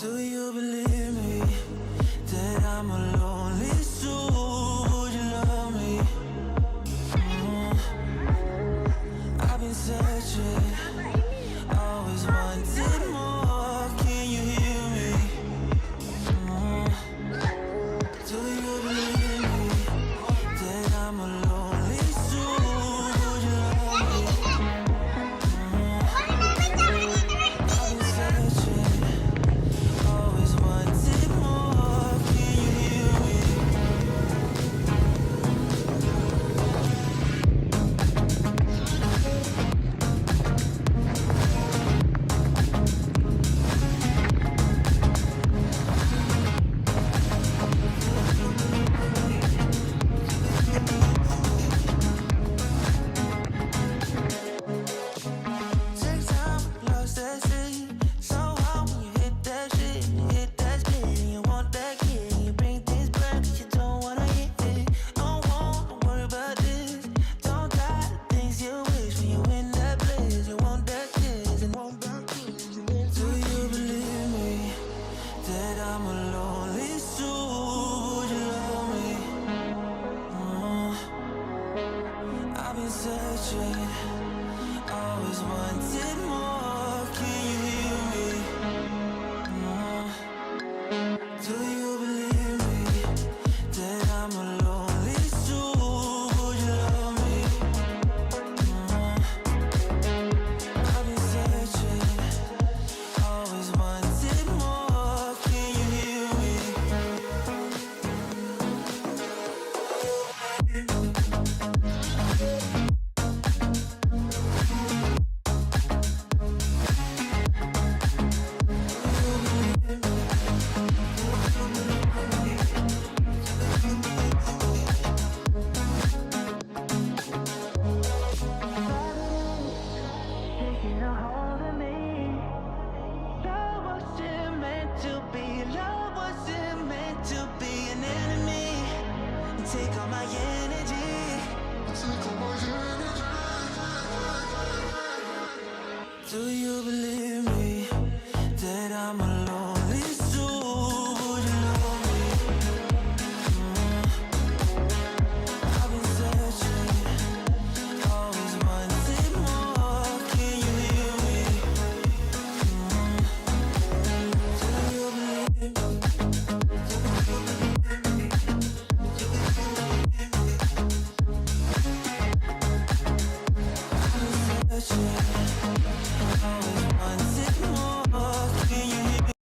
Do you believe me that I'm a lonely soul? Would you love me? I've been searching, always wanted more. Can you hear me? Do you believe me that I'm a lonely soul? Would you love me? I've been searching, always wanted more. Can you hear me? Take time, lost that sea. So hard when you hit that shit, hit that split, and you want that kid. You bring things back 'cause you don't wanna hit it. Don't wanna worry about this. Don't got the things you wish when you in that place. You want that kiss and want that kiss. Do you believe me that I'm a lonely soul? Would you love me? I've been searching, always wanted more. Can you